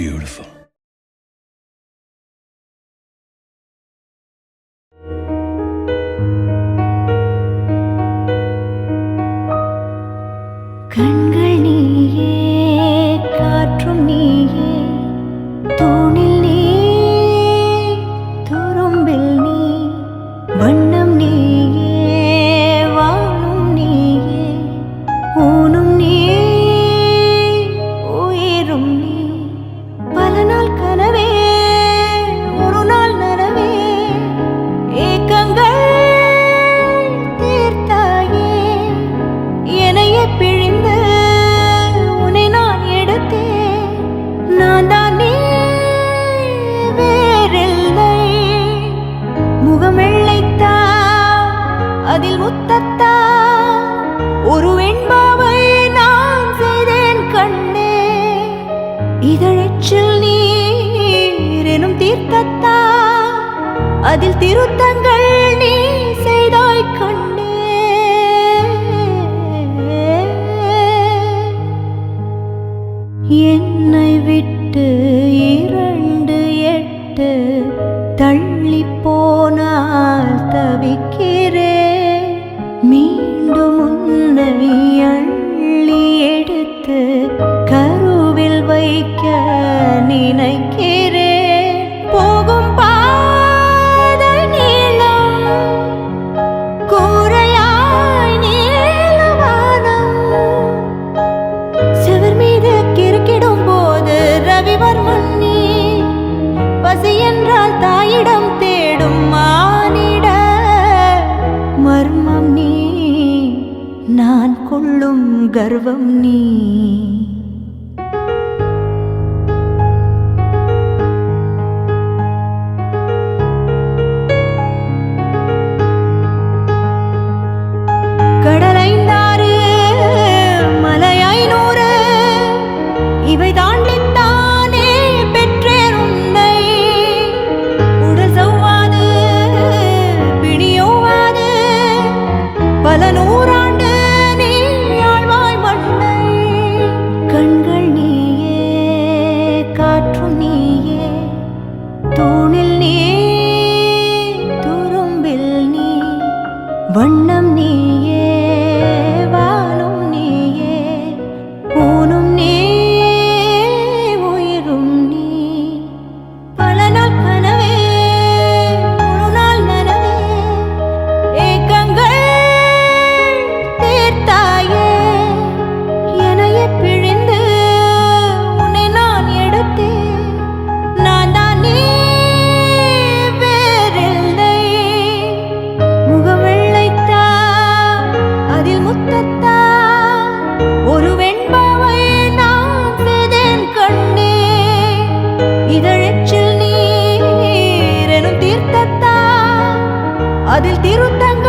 beautiful. கண்கள் நீயே, காற்றும் நீயே, தூணில் நீ, துரும்பில் நீ, வண்ணம் நீயே, வாழும் நீயே, ஊனும் நீ, உயிரும் நீ. பல நாள் கனவே, ஒரு நாள் நனவே, ஏக்கங்கள் தீர்த்தாயே, என்னையே பிழிந்து உன்னை நான் எடுத்தேன். நான் தான் நீ, வேறில்லை. முகம் வெள்ளைத்தா, அதில் முத்தத்தா, ஒரு வெண்பாவை நான் செய்தேன் கண்ணே. இதழச்சில் நீர் எனும் தீர்த்தத்தா, அதில் திருத்தங்கள் நீ செய்தாய் கண்ணே. என்னை விட்டு 2 8 தள்ளி போனால் தவிக்கிறேன். மீண்டும் உன்னை அள்ளி எடுத்து கருவில் வைக்க நினைக்கிறேன். போகும் பாதை நீளம், கூரையாய் நீளவானம், செவர் மீது கிறுக்கிடும் போது ரவிவர்மன் நீ. பசி என்றால் தாயிடம் தேடும் மானிட மர்மம் நீ. நான் கொள்ளும் கர்வம் நீ. கடல் 5 மலை 500 இவை தாண்டித்தானே பெற்றேன் உன்னை. உடல் சவ்வாது, பிணியோவாது, பல நூறாண்டு நீ ஆழ்வாய் மண்ணை. கண்கள் நீயே, காற்றும் நீயே, தூணில் நீ, துரும்பில் நீ, வண்ணம் நீயே, வாழும் நீயே, ஊனும் நீ, உயிரும் நீ. பல நாள் கனவே, ஒரு நாள் நனவே, ஏக்கங்கள் தீர்த்தாயே, என்னையே பிழிந்து உன்னை நான் எடுத்தேன். நான் தான் நீ, வேறில்லை. முகம் வெள்ளைத்தா, அதில் முத்தத்தா, ஒரு வெண்பாவை நான் செய்தேன் கண்ணே. இதழச்சில் நீர் எனும் தீர்த்தத்தா, அதில் திருத்தங்கள்